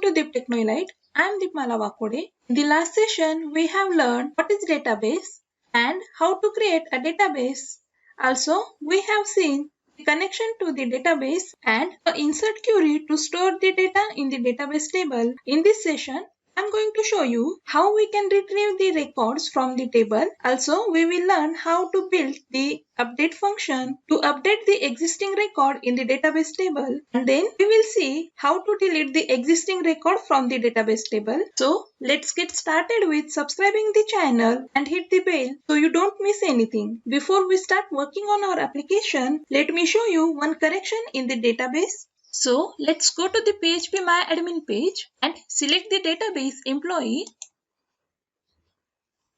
to Deep Techno Elite. I am Deepmala Vakode. In the last session, we have learned what is database and how to create a database. Also, we have seen the connection to the database and the insert query to store the data in the database table. In this session, I am going to show you how we can retrieve the records from the table. Also, we will learn how to build the update function to update the existing record in the database table. And then we will see how to delete the existing record from the database table. So let's get started with subscribing the channel and hit the bell so you don't miss anything. Before we start working on our application, let me show you one correction in the database. So let's go to the PHP MyAdmin page and select the database employee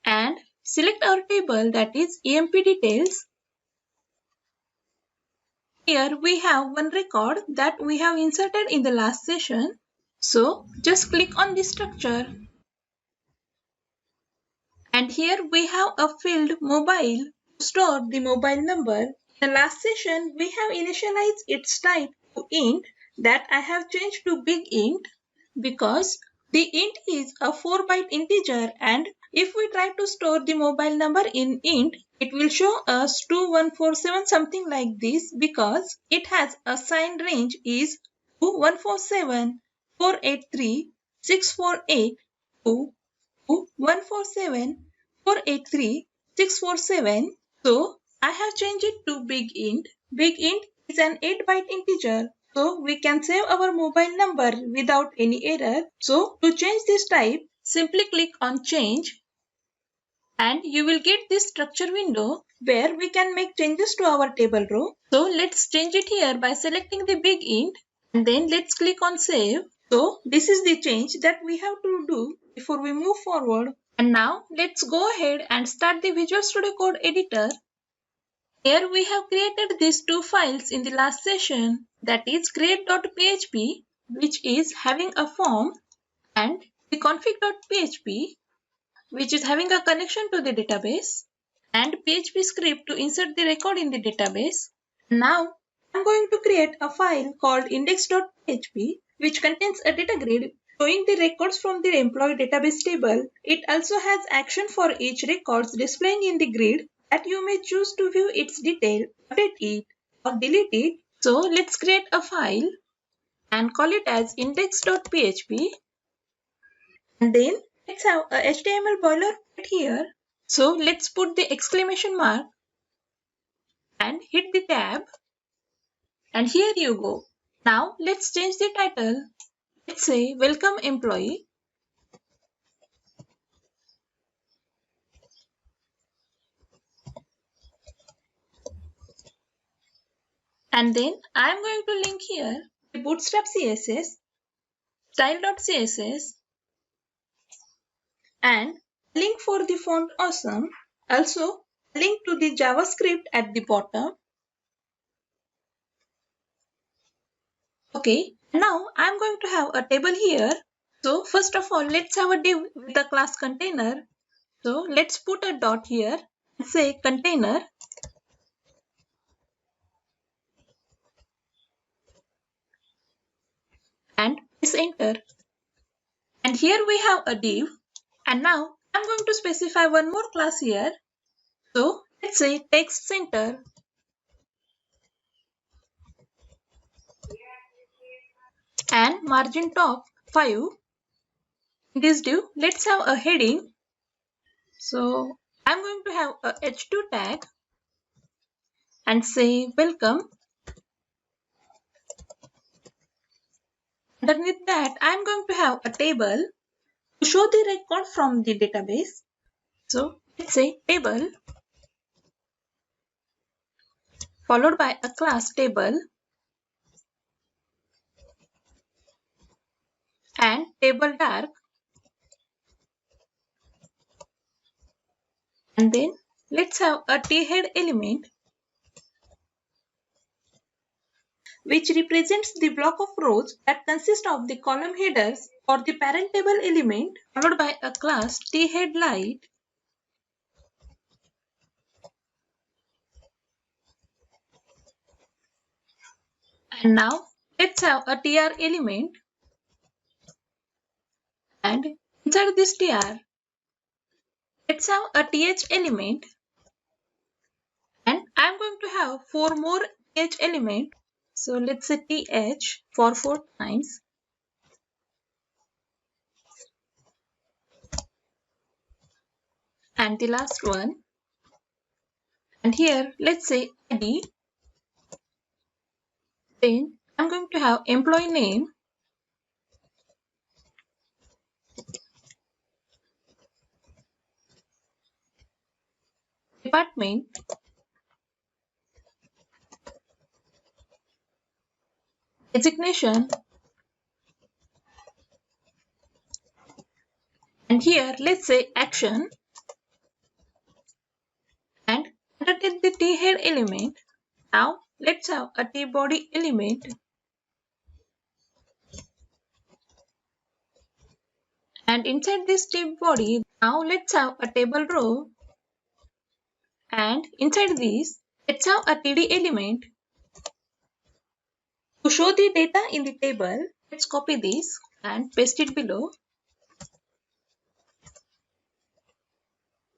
and select our table, that is EMP details. Here we have one record that we have inserted in the last session. So just click on the structure. And here we have a field mobile to store the mobile number. In the last session we have initialized its type to int, that I have changed to big int because the int is a 4-byte integer, and if we try to store the mobile number in int, it will show us 2147 something like this because it has a signed range is 2147 483 648 to 147 483 647. So I have changed it to big int. Big int is an 8-byte integer, so we can save our mobile number without any error. So to change this type, simply click on change and you will get this structure window where we can make changes to our table row. So let's change it here by selecting the big int and then let's click on save. So this is the change that we have to do before we move forward. And now let's go ahead and start the Visual Studio Code editor. Here we have created these two files in the last session, that is create.php, which is having a form, and the config.php, which is having a connection to the database, and PHP script to insert the record in the database. Now I'm going to create a file called index.php, which contains a data grid showing the records from the employee database table. It also has action for each records displaying in the grid that you may choose to view its detail, update it, or delete it. So let's create a file and call it as index.php. And then let's have a HTML boilerplate here. So let's put the exclamation mark and hit the tab. And here you go. Now let's change the title. Let's say welcome employee. And then I am going to link here the Bootstrap CSS, style.css, and link for the font awesome. Also link to the JavaScript at the bottom. Okay, now I am going to have a table here. So first of all, let's have a div with a class container. So let's put a dot here and say container. And press enter. And here we have a div. And now I'm going to specify one more class here. So let's say text center. And margin top 5. In this div, let's have a heading. So I'm going to have a h2 tag and say welcome. Underneath that, I'm going to have a table to show the record from the database. So let's say table followed by a class table and table dark, and then let's have a t-head element which represents the block of rows that consist of the column headers or the parent table element, followed by a class t-head light. And now let's have a tr element And inside this tr, let's have a th element, and I'm going to have 4 more th element. So let's say th for 4 times. And the last one. And here let's say id. Then I'm going to have employee name, department, designation, and here let's say action. And underneath the t head element, now let's have a t body element. And inside this t body, now let's have a table row. And inside this, let's have a td element. To show the data in the table, let's copy this and paste it below.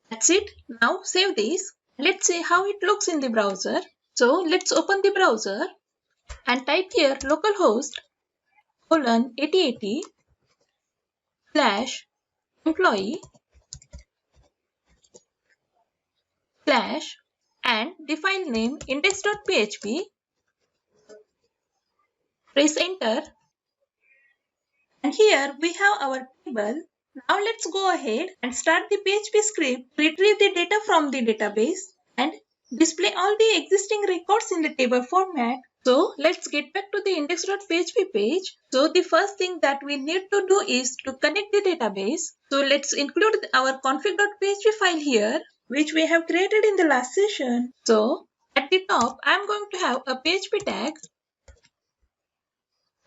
That's it. Now save this. Let's see how it looks in the browser. So let's open the browser and type here localhost colon 8080 / employee / and the file name index.php. Press enter. And here we have our table. Now let's go ahead and start the PHP script to retrieve the data from the database and display all the existing records in the table format. So let's get back to the index.php page. So the first thing that we need to do is to connect the database. So let's include our config.php file here, which we have created in the last session. So at the top, I'm going to have a PHP tag.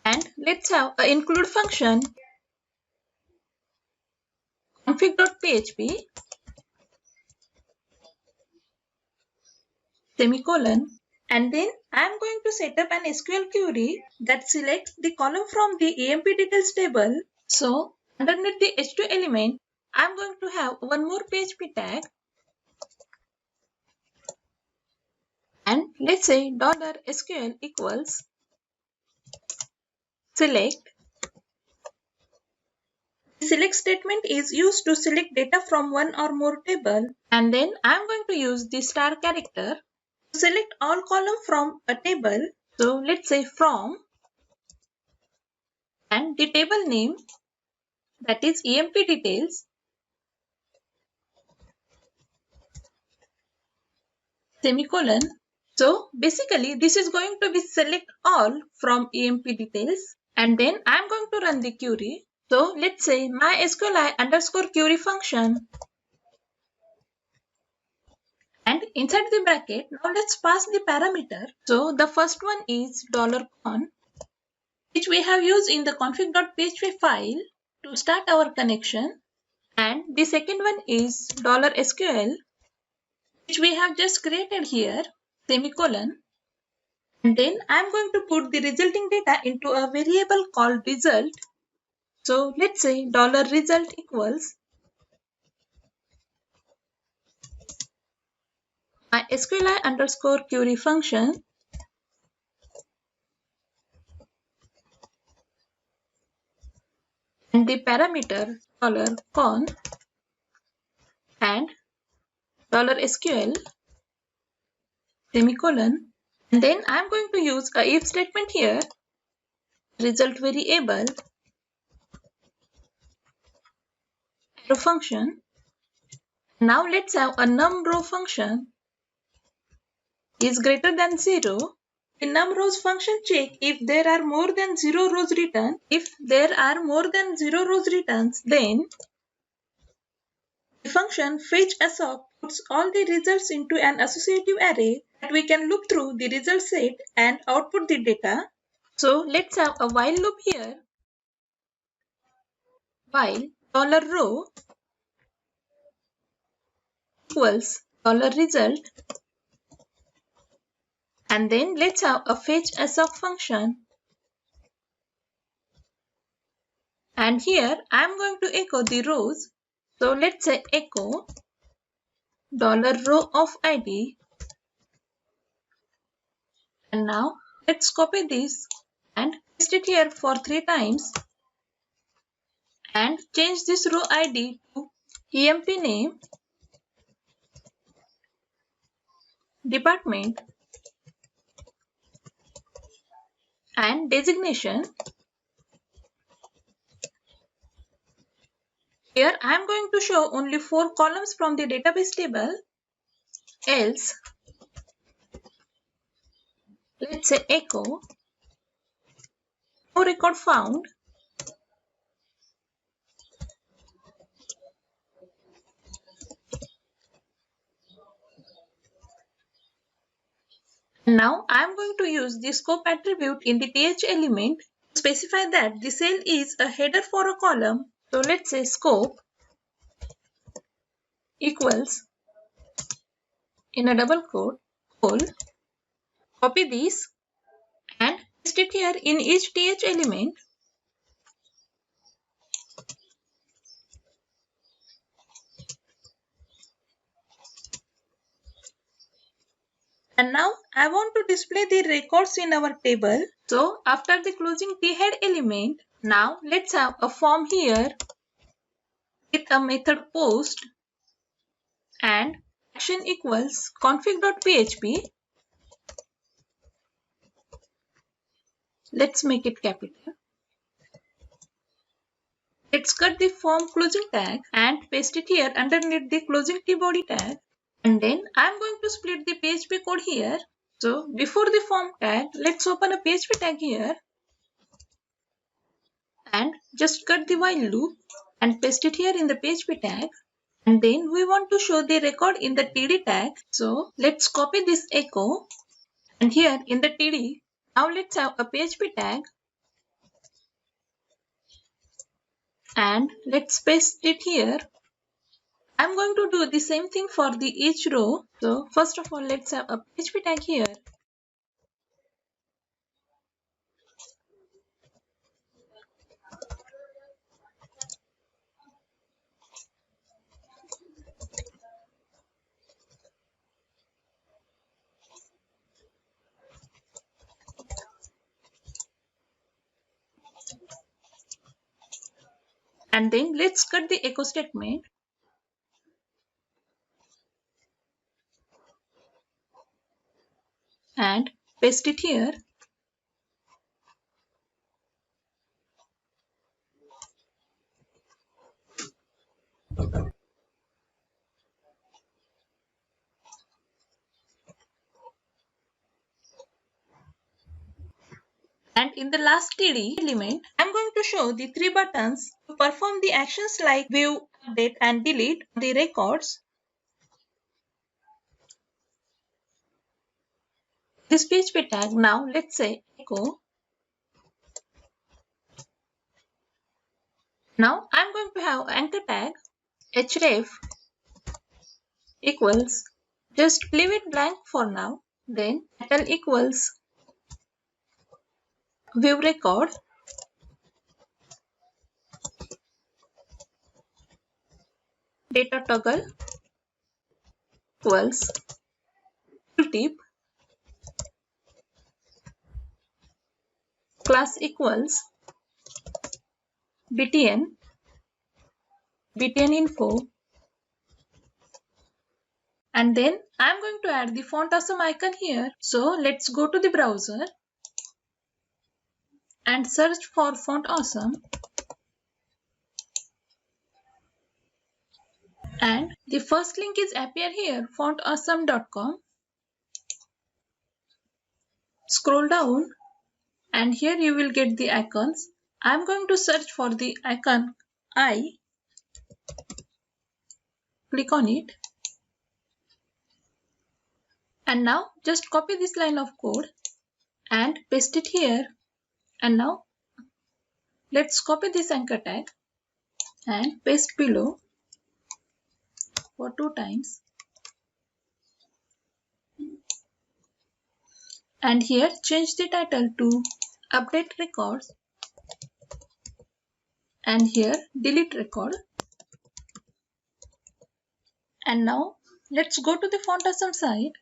And let's have an include function config.php semicolon, and then I'm going to set up an SQL query that selects the column from the EMP details table. So underneath the H2 element, I'm going to have one more PHP tag, and let's say $SQL equals select. The select statement is used to select data from one or more table, and then I'm going to use the star character to select all columns from a table. So let's say from, and the table name, that is EMP details, semicolon. So basically this is going to be select all from EMP details, and then I'm going to run the query. So let's say MySQL underscore query function, and inside the bracket, now let's pass the parameter. So the first one is $con, which we have used in the config.php file to start our connection, and the second one is $SQL, which we have just created here, semicolon, and then I'm going to put the resulting data into a variable called result. So let's say $result equals MySQL underscore query function, and the parameter $con and $SQL semicolon, and then I'm going to use a if statement here, result variable, arrow function. Now let's have a numRow function is greater than 0. The numRows function check if there are more than 0 rows written. If there are more than 0 rows written, then the function fetch assoc puts all the results into an associative array that we can loop through the result set and output the data. So let's have a while loop here. While $row equals $result, and then let's have a fetch assoc function. And here I am going to echo the rows. So let's say echo $row of ID. And now let's copy this and paste it here for 3 times and change this row ID to emp name, department and designation. Here I am going to show only 4 columns from the database table. Else let's say echo no record found. Now I am going to use the scope attribute in the th element to specify that the cell is a header for a column. So let's say scope equals in a double quote col. Copy this and paste it here in each th element. And now I want to display the records in our table. So after the closing t-head element, now let's have a form here with a method post and action equals config.php. Let's make it capital. Let's cut the form closing tag and paste it here underneath the closing t-body tag. And then I'm going to split the PHP code here. So before the form tag, let's open a PHP tag here and just cut the while loop and paste it here in the PHP tag. And then we want to show the record in the td tag. So let's copy this echo and here in the td, now let's have a PHP tag and let's paste it here. I'm going to do the same thing for the each row. So first of all, let's have a PHP tag here. And then let's cut the echo statement. And paste it here. And in the last TD element, I'm going to show the 3 buttons to perform the actions like view, update and delete the records. This PHP tag, now let's say echo. Now I'm going to have anchor tag href equals, just leave it blank for now. Then title equals view record. Data toggle equals tooltip. Class equals btn info. And then I'm going to add the font awesome icon here. So let's go to the browser and search for font awesome. And the first link is appear here, fontawesome.com. Scroll down and here you will get the icons. I'm going to search for the icon I. Click on it. And now just copy this line of code and paste it here. And now let's copy this anchor tag and paste below for 2 times. And here change the title to update records and here delete record. And now let's go to the font awesome site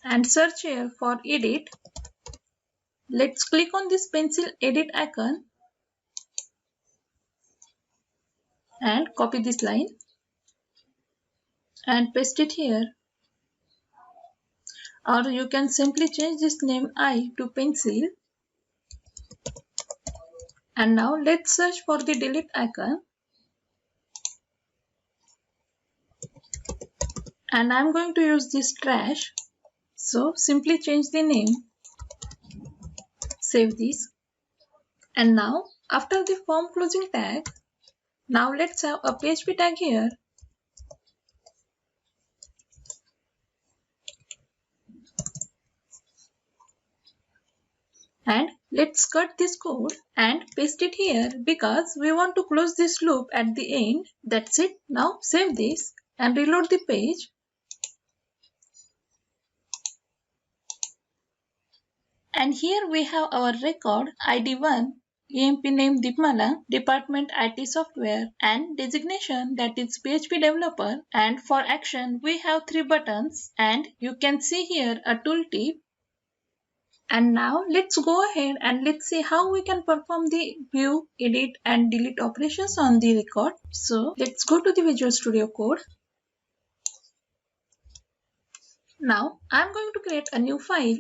and search here for edit. Let's click on this pencil edit icon and copy this line and paste it here. Or you can simply change this name I to pencil. And now let's search for the delete icon. And I'm going to use this trash. So simply change the name. Save this. And now after the form closing tag, now let's have a PHP tag here. And let's cut this code and paste it here because we want to close this loop at the end. That's it. Now save this and reload the page. And here we have our record ID1, EMP name Deepmala, department IT software, and designation, that is PHP developer. And for action we have 3 buttons, and you can see here a tooltip. And now let's go ahead and let's see how we can perform the view, edit and delete operations on the record. So let's go to the Visual Studio Code. Now I'm going to create a new file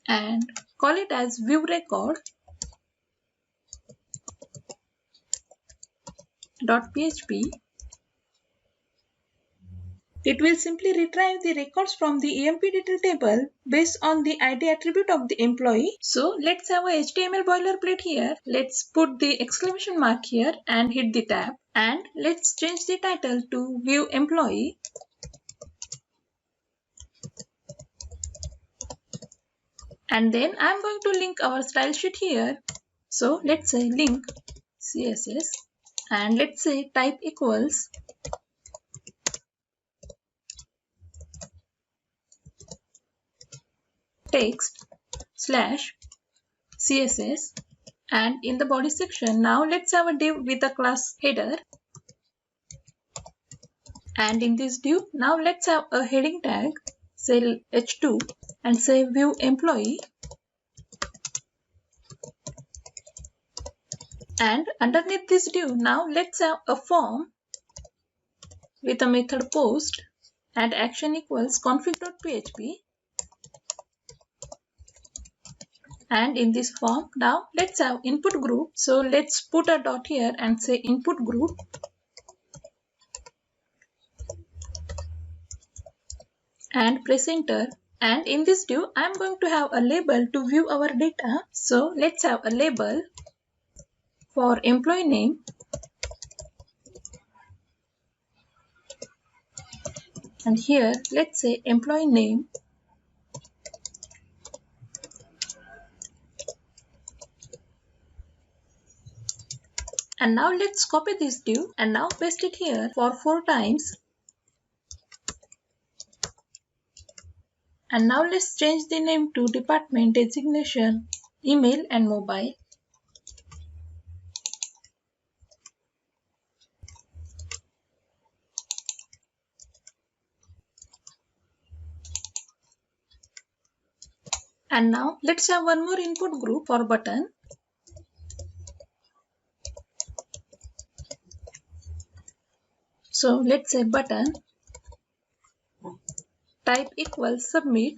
and call it as view record.php. It will simply retrieve the records from the EMP detail table based on the ID attribute of the employee. So let's have a HTML boilerplate here. Let's put the exclamation mark here and hit the tab. And let's change the title to view employee. And then I'm going to link our style sheet here. So let's say link CSS and let's say type equals text / CSS, and in the body section now let's have a div with a class header, and in this div now let's have a heading tag, say h2, and say view employee, and underneath this div now let's have a form with a method post and action equals config.php. And in this form now let's have input group. So let's put a dot here and say input group. And press enter. And in this div I'm going to have a label to view our data. So let's have a label for employee name. And here let's say employee name. And now let's copy this div and now paste it here for 4 times. And now let's change the name to department, designation, email and mobile. And now let's have one more input group for button. So let's say button type equals submit,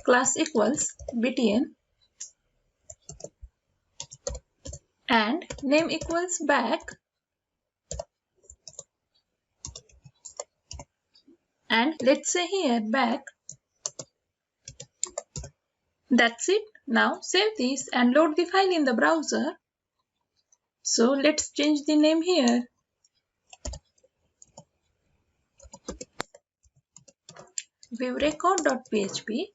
class equals btn, and name equals back, and let's say here back. That's it. Now save this and load the file in the browser. So let's change the name here. View record.php.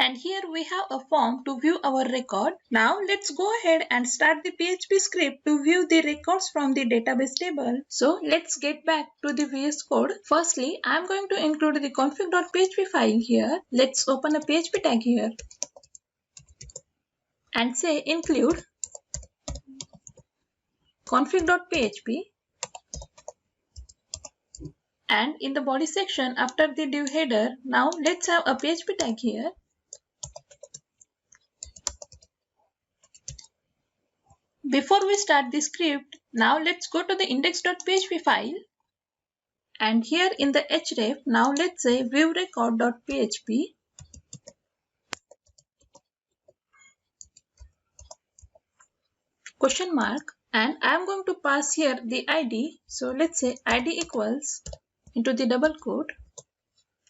And here we have a form to view our record. Now let's go ahead and start the PHP script to view the records from the database table. So let's get back to the VS Code. Firstly, I'm going to include the config.php file here. Let's open a PHP tag here and say include config.php. And in the body section after the div header, now let's have a PHP tag here. Before we start the script, now let's go to the index.php file. And here in the href, now let's say viewRecord.php. Question mark. And I am going to pass here the id. So let's say id equals into the double quote.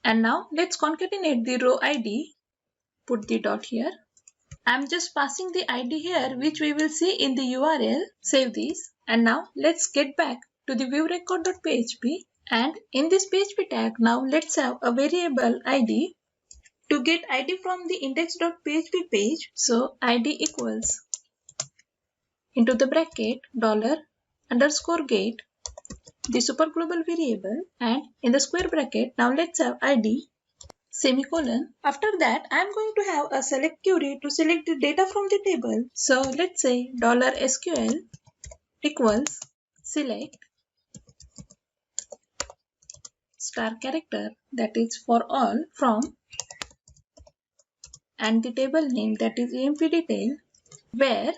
And now let's concatenate the row id. Put the dot here. I'm just passing the id here, which we will see in the URL. Save this. And now let's get back to the viewRecord.php. And in this PHP tag, now let's have a variable id to get id from the index.php page. So id equals into the bracket $_get the super global variable, and in the square bracket, now let's have id semicolon. After that, I am going to have a select query to select the data from the table. So let's say $SQL equals select star character, that is for all, from, and the table name, that is emp detail, where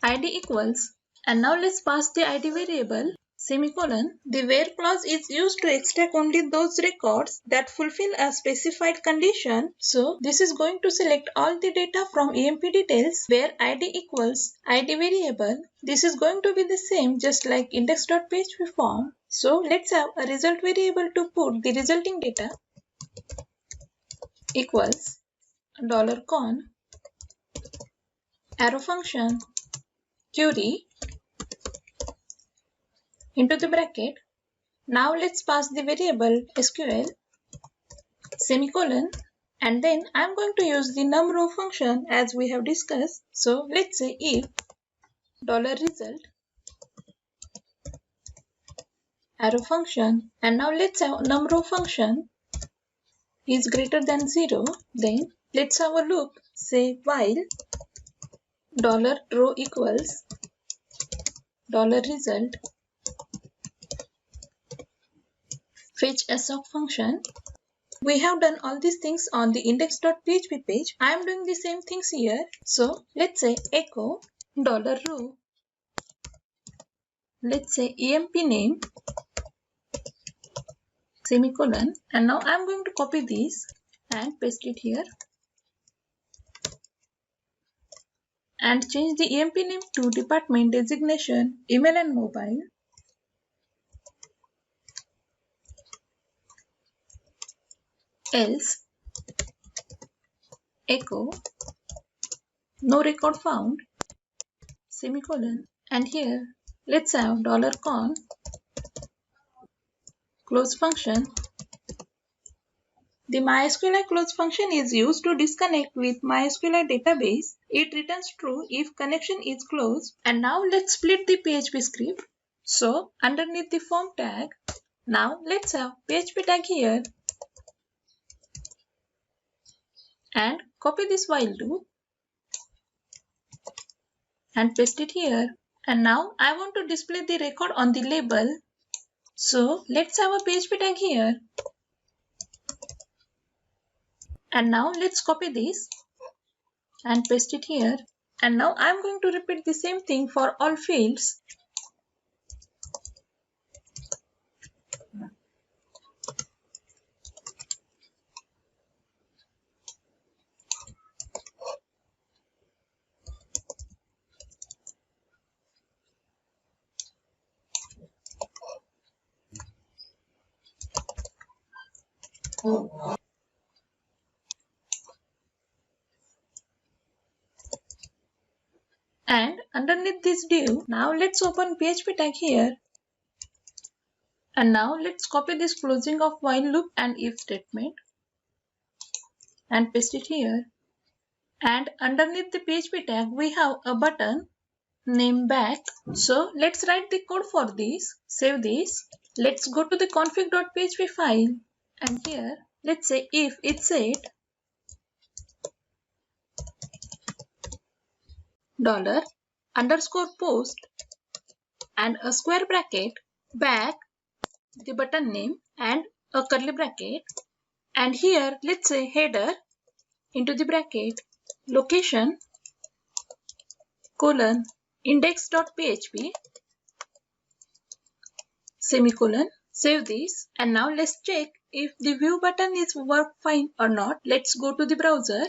id equals, and now let's pass the id variable semicolon. The where clause is used to extract only those records that fulfill a specified condition. So this is going to select all the data from emp details where id equals id variable. This is going to be the same just like index.php form. So let's have a result variable to put the resulting data equals $con arrow function query into the bracket. Now let's pass the variable SQL semicolon, and then I'm going to use the numRow function as we have discussed. So let's say if $result arrow function, and now let's have numRow function is greater than 0, then let's have a loop, say while $row equals $result fetch assoc function. We have done all these things on the index.php page. I am doing the same things here. So let's say echo $row, let's say emp name semicolon, and now I am going to copy this and paste it here and change the emp name to department designation, email and mobile. Else echo no record found semicolon, and here let's have $con close function. The MySQL close function is used to disconnect with MySQL database. It returns true if connection is closed. And now let's split the PHP script. So underneath the form tag, now let's have PHP tag here and copy this while loop and paste it here. And now I want to display the record on the label. So let's have a PHP tag here. And now let's copy this and paste it here. And now I'm going to repeat the same thing for all fields. And underneath this div, now let's open PHP tag here. And now let's copy this closing of while loop and if statement. and paste it here. And underneath the PHP tag, we have a button name back. So let's write the code for this. Save this. Let's go to the config.php file, and here let's say if it said $_post and a square bracket back the button name and a curly bracket, and here let's say header into the bracket location colon index.php semicolon. Save this, and now let's check if the view button is work fine or not. Let's go to the browser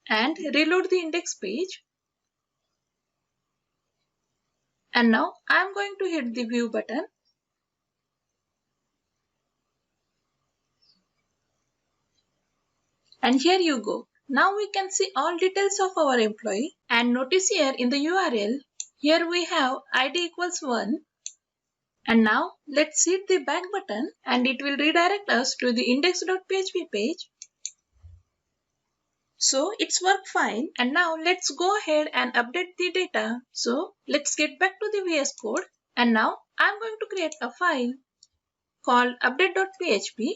and reload the index page, and now I'm going to hit the view button. And here you go. Now we can see all details of our employee, and notice here in the URL, here we have id equals 1. And now let's hit the back button and it will redirect us to the index.php page. So it's worked fine, and now let's go ahead and update the data. So let's get back to the VS Code, and now I'm going to create a file called update.php.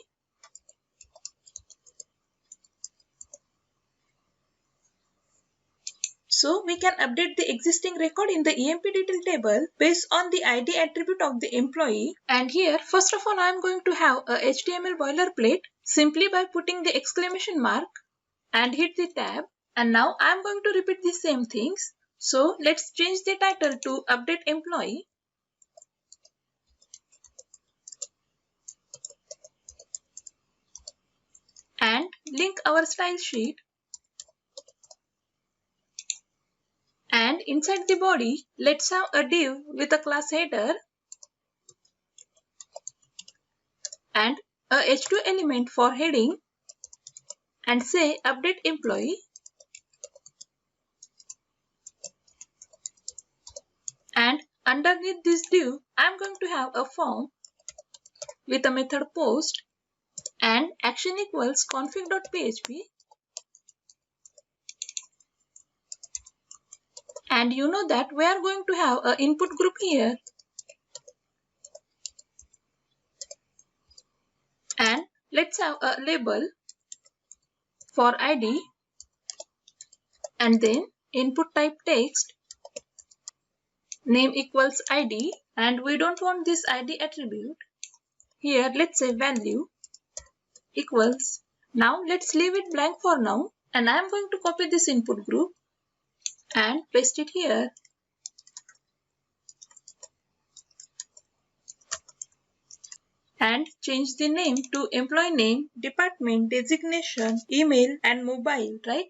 So we can update the existing record in the EMP detail table based on the ID attribute of the employee. And here, first of all, I am going to have a HTML boilerplate simply by putting the exclamation mark and hit the tab. And now I am going to repeat the same things. So let's change the title to update employee. And link our style sheet. And inside the body, let's have a div with a class header and a h2 element for heading, and say update employee. And underneath this div, I'm going to have a form with a method post and action equals config.php. And you know that we are going to have an input group here. And let's have a label for ID, and then input type text, name equals ID, and we don't want this ID attribute. Here let's say value equals. Now let's leave it blank for now, and I am going to copy this input group and paste it here. And change the name to employee name, department, designation, email and mobile, right?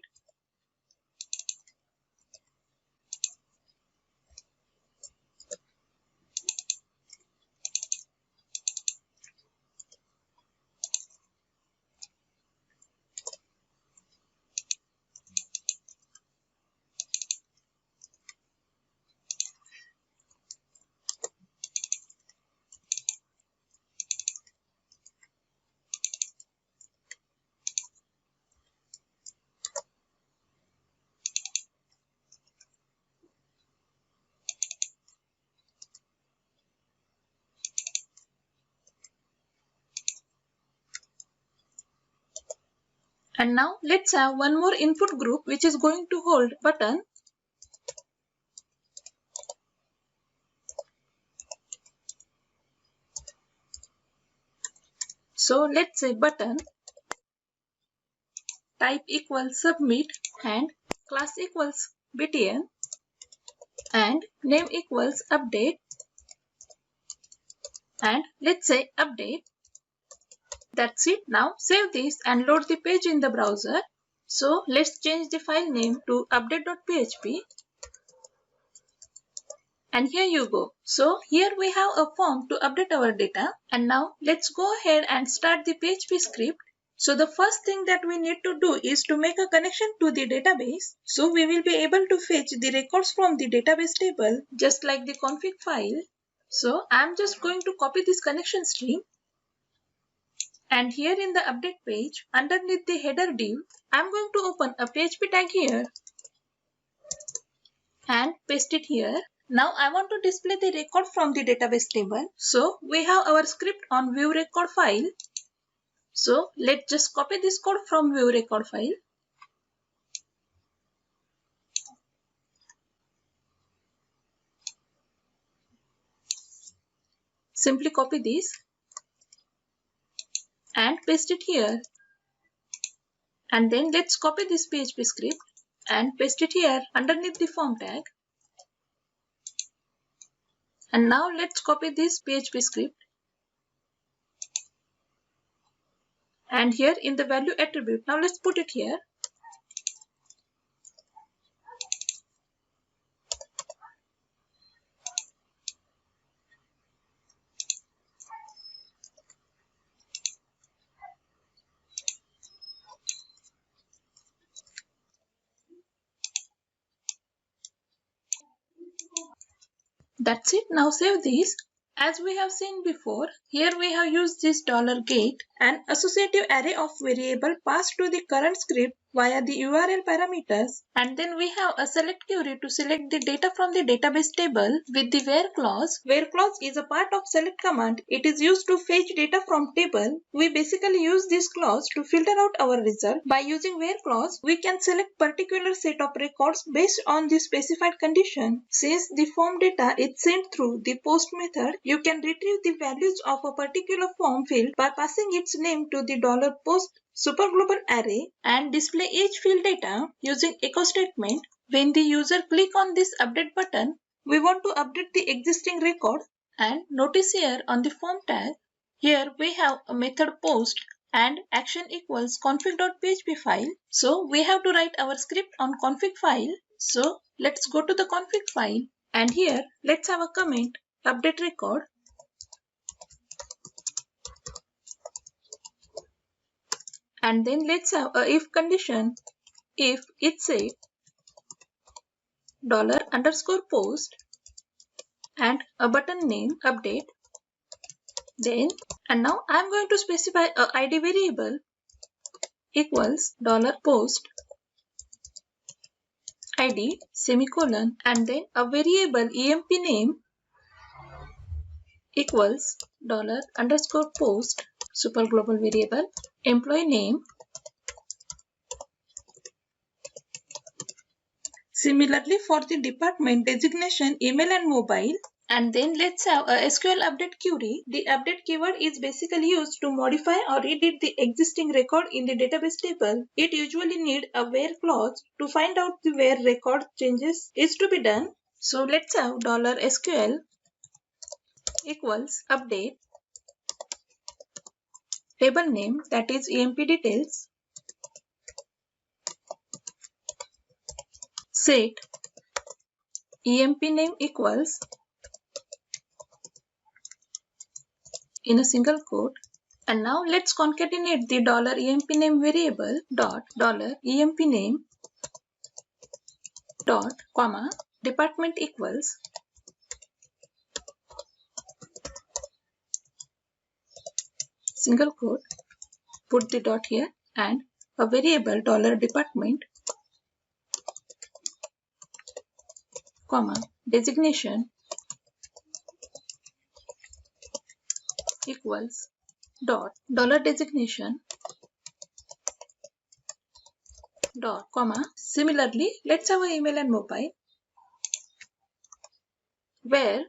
And now let's have one more input group which is going to hold button. So let's say button, type equals submit, and class equals btn, and name equals update, and let's say update. That's it. Now save this and load the page in the browser. So let's change the file name to update.php. And here you go. So here we have a form to update our data. And now let's go ahead and start the PHP script. So the first thing that we need to do is to make a connection to the database. So we will be able to fetch the records from the database table just like the config file. So I'm just going to copy this connection string And here in the update page, underneath the header div, I'm going to open a PHP tag here and paste it here. Now I want to display the record from the database table. So we have our script on view record file. So let's just copy this code from view record file. Simply copy this and paste it here. And then let's copy this PHP script and paste it here underneath the form tag. And now let's copy this PHP script and here in the value attribute. Now let's put it here. That's it. Now save this. As we have seen before, here we have used this $get, an associative array of variable passed to the current script via the URL parameters, and then we have a select query to select the data from the database table with the where clause. Where clause is a part of select command. It is used to fetch data from table. We basically use this clause to filter out our result. By using where clause, we can select particular set of records based on the specified condition. Since the form data is sent through the post method, you can retrieve the values of a particular form field by passing its name to the $post superglobal array and display each field data using echo statement. When the user click on this update button, we want to update the existing record, and notice here on the form tag, here we have a method post and action equals config.php file. So we have to write our script on config file. So let's go to the config file and here let's have a comment update record. And then let's have a if condition. If it says $_post and a button name update, then and now I'm going to specify a ID variable equals $post ID semicolon and then a variable emp name equals $_post superglobal variable employee name. Similarly for the department designation, email and mobile. And then let's have a SQL update query. The update keyword is basically used to modify or edit the existing record in the database table. It usually needs a where clause to find out the where record changes is to be done. So let's have $SQL equals update table name, that is emp details, set emp name equals in a single quote, and now let's concatenate the $emp name variable dot $emp name dot comma department equals single quote, put the dot here, and a variable $department comma designation equals dot $designation dot comma. Similarly, let's have an email and mobile where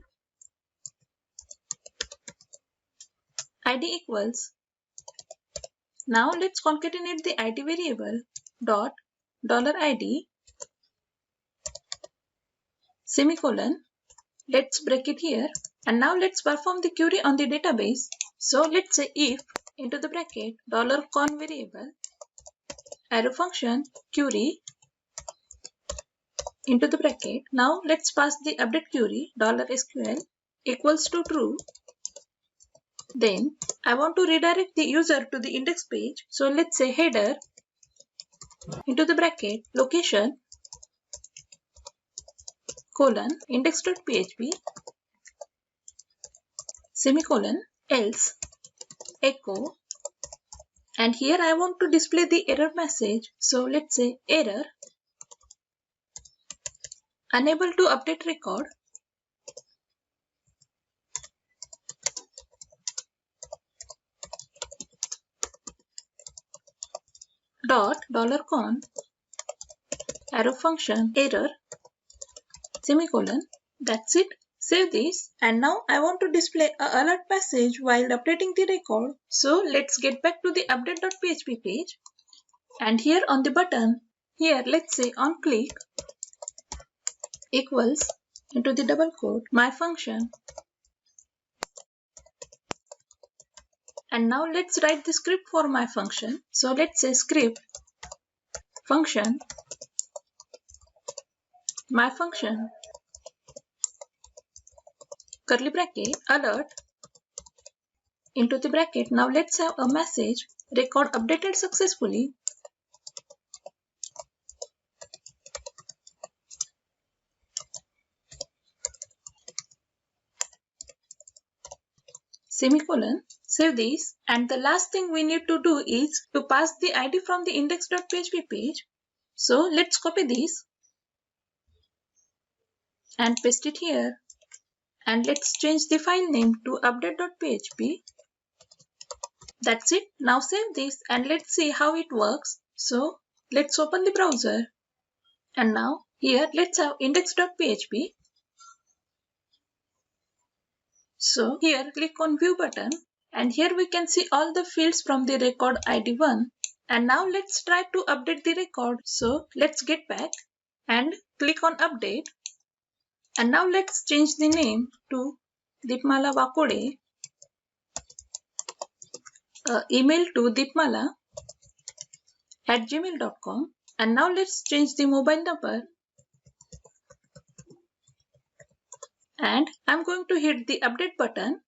ID equals. Now let's concatenate the ID variable dot $ID semicolon. Let's break it here, and now let's perform the query on the database. So let's say if into the bracket $con variable arrow function query into the bracket. Now let's pass the update query $SQL equals to true. Then I want to redirect the user to the index page. So let's say header into the bracket location colon index.php semicolon else echo And here I want to display the error message. So let's say error, unable to update record. Dot $con arrow function error semicolon. That's it. Save this, and now I want to display a alert message while updating the record. So let's get back to the update.php page, and here on the button, here let's say on click equals into the double quote my function, and now let's write the script for my function. So let's say script function my function curly bracket alert into the bracket. Now let's have a message record updated successfully. Semicolon. Save this, and the last thing we need to do is to pass the ID from the index.php page. So let's copy this and paste it here, and let's change the file name to update.php. That's it. Now save this and let's see how it works. So let's open the browser, and now here let's have index.php. So here click on view button, and here we can see all the fields from the record ID 1. And now let's try to update the record. So let's get back and click on update. And now let's change the name to Deepmala Vakode. Email to deepmala@gmail.com. And now let's change the mobile number. And I'm going to hit the update button.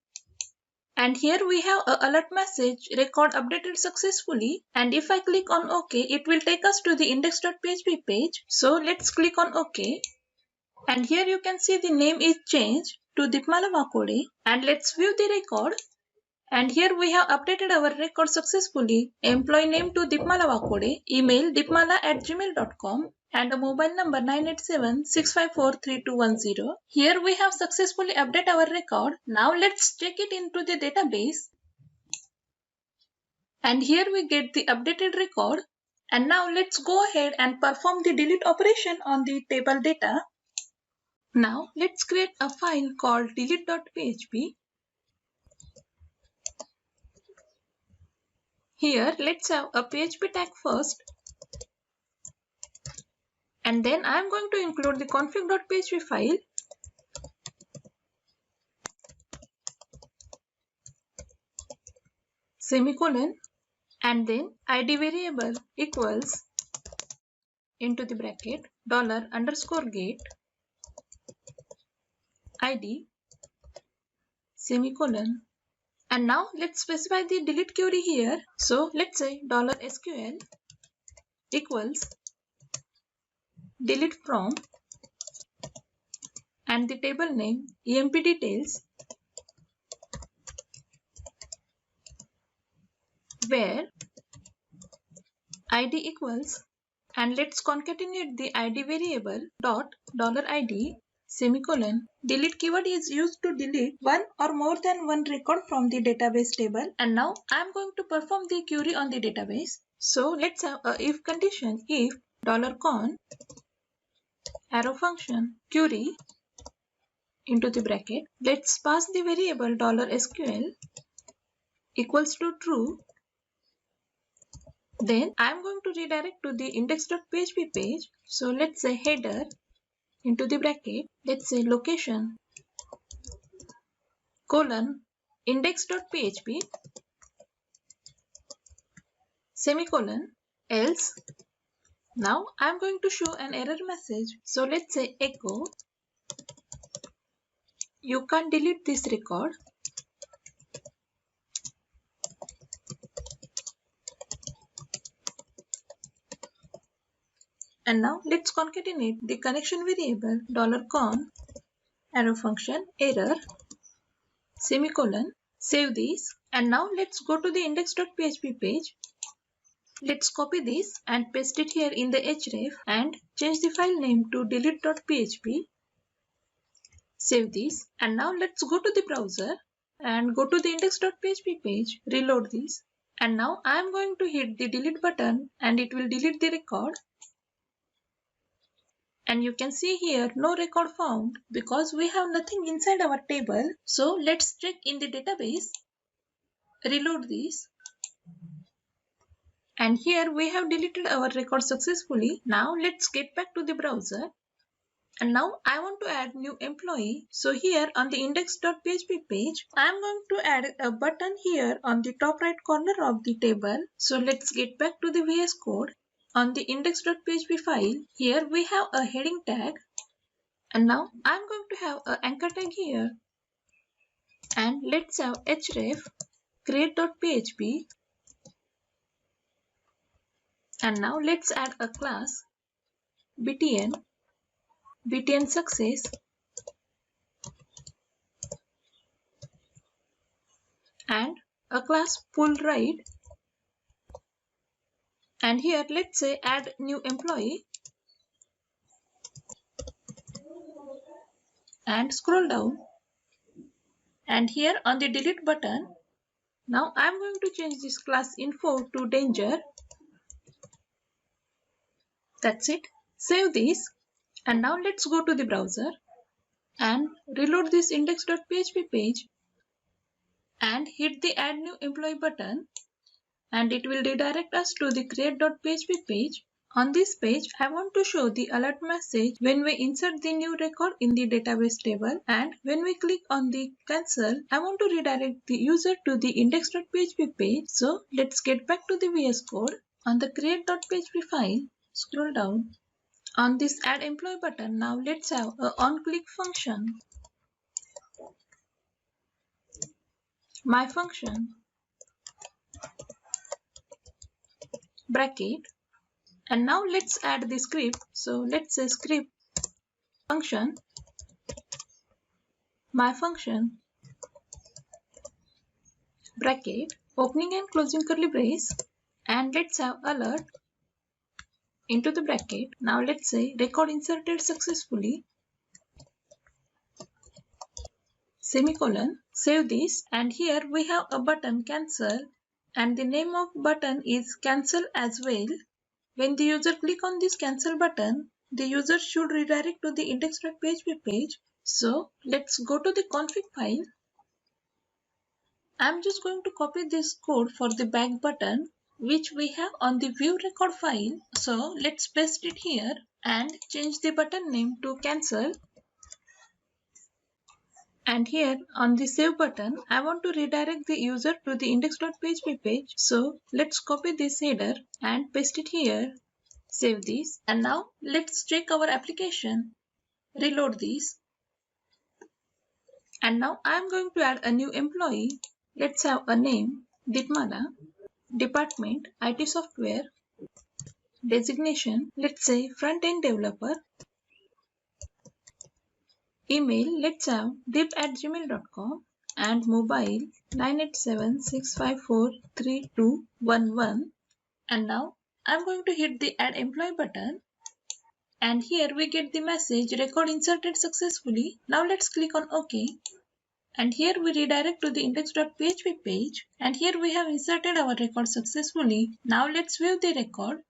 And here we have a alert message record updated successfully. And if I click on OK, it will take us to the index.php page. So let's click on OK. And here you can see the name is changed to Deepmala Vakode. And let's view the record. And here we have updated our record successfully. Employee name to Deepmala Vakode, email deepmala@gmail.com, and a mobile number 987-654-3210. Here we have successfully updated our record. Now let's check it into the database. And here we get the updated record. And now let's go ahead and perform the delete operation on the table data. Now let's create a file called delete.php. Here let's have a PHP tag first, and then I am going to include the config.php file. Semicolon, and then id variable equals into the bracket $_get id semicolon. And now let's specify the delete query here. So let's say $SQL equals delete from, and the table name emp details, where id equals, and let's concatenate the id variable $id semicolon. Delete keyword is used to delete one or more than one record from the database table. And now I am going to perform the query on the database. So let's have a if condition. If $con arrow function query into the bracket, let's pass the variable $SQL equals to true. Then I am going to redirect to the index.php page. So let's say header into the bracket, let's say location colon index.php semicolon else. Now I am going to show an error message. So let's say echo you can't delete this record. And now let's concatenate the connection variable $con arrow function error semicolon. Save this, and now let's go to the index.php page. Let's copy this and paste it here in the href and change the file name to delete.php. Save this and now let's go to the browser and go to the index.php page, reload this, and now I am going to hit the delete button and it will delete the record. And you can see here no record found because we have nothing inside our table. So let's check in the database, reload this, and here we have deleted our record successfully. Now let's get back to the browser. And now I want to add new employee. So here on the index.php page, I am going to add a button here on the top right corner of the table. So let's get back to the VS Code. On the index.php file, here we have a heading tag. And now I am going to have an anchor tag here. And let's have href create.php. And now let's add a class btn success, and a class pull write, and here let's say add new employee, and scroll down, and here on the delete button, now I'm going to change this class info to danger. That's it. Save this and now let's go to the browser and reload this index.php page and hit the add new employee button, and it will redirect us to the create.php page. On this page, I want to show the alert message when we insert the new record in the database table, and when we click on the cancel, I want to redirect the user to the index.php page. So let's get back to the VS Code. On the create.php file, scroll down. On this add employee button, now let's have a onClick function. My function bracket, and now let's add the script. So let's say script function my function bracket opening and closing curly brace, and let's have alert into the bracket. Now let's say record inserted successfully semicolon. Save this, and here we have a button cancel, and the name of button is cancel as well. When the user click on this cancel button, the user should redirect to the index.php page. So let's go to the config file. I'm just going to copy this code for the back button which we have on the view record file. So let's paste it here and change the button name to cancel. And here on the save button, I want to redirect the user to the index.php page. So let's copy this header and paste it here. Save this, and now let's check our application. Reload this. And now I am going to add a new employee. Let's have a name, Ditmala, department, IT software, designation, let's say front-end developer, email, let's have deep@gmail.com, and mobile 987-654-3211. And now I'm going to hit the add employee button, and here we get the message record inserted successfully. Now let's click on OK. And here we redirect to the index.php page, and here we have inserted our record successfully. Now let's view the record,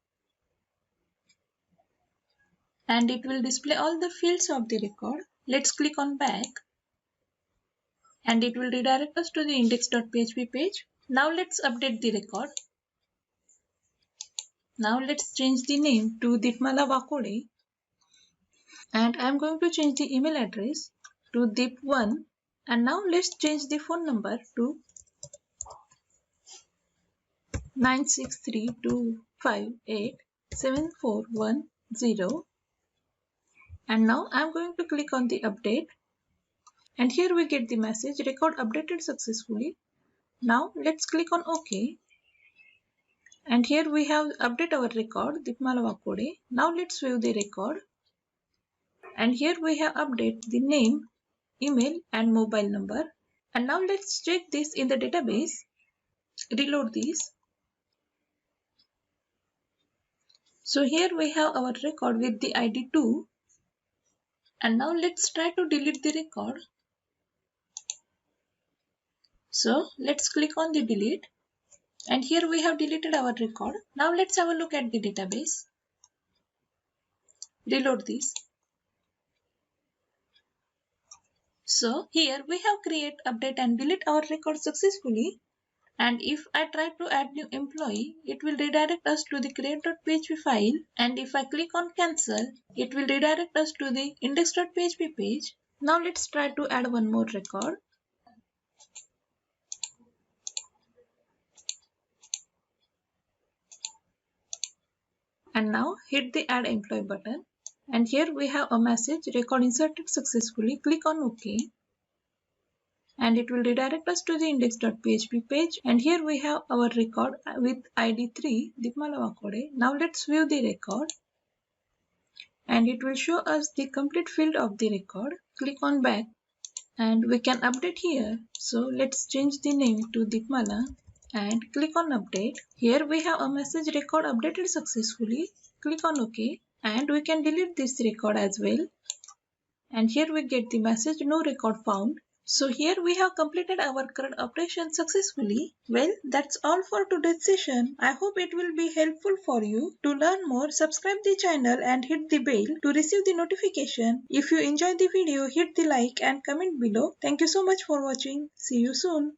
and it will display all the fields of the record. Let's click on back, and it will redirect us to the index.php page. Now let's update the record. Now let's change the name to Ditmala Vakode, and I am going to change the email address to deep1. And now let's change the phone number to 96325874110. And now I'm going to click on the update, and here we get the message record updated successfully. Now let's click on OK, and here we have update our record Ditmala Vakode. Now let's view the record, and here we have update the name, email and mobile number. And now let's check this in the database. Reload this, So here we have our record with the ID 2. And now let's try to delete the record. So let's click on the delete. And here we have deleted our record. Now let's have a look at the database. Reload this. So here we have create, update and delete our record successfully. And if I try to add new employee, it will redirect us to the create.php file. And if I click on cancel, it will redirect us to the index.php page. Now let's try to add one more record. And now hit the add employee button. And here we have a message, record inserted successfully. Click on OK. And it will redirect us to the index.php page. And here we have our record with ID 3, Deepmala Wakode. Now let's view the record. And it will show us the complete field of the record. Click on back. And we can update here. So let's change the name to Deepmala. And click on update. Here we have a message, record updated successfully. Click on OK. And we can delete this record as well. And here we get the message, no record found. So here we have completed our CRUD operation successfully. Well, that's all for today's session. I hope it will be helpful for you. To learn more, subscribe the channel and hit the bell to receive the notification. If you enjoyed the video, hit the like and comment below. Thank you so much for watching. See you soon.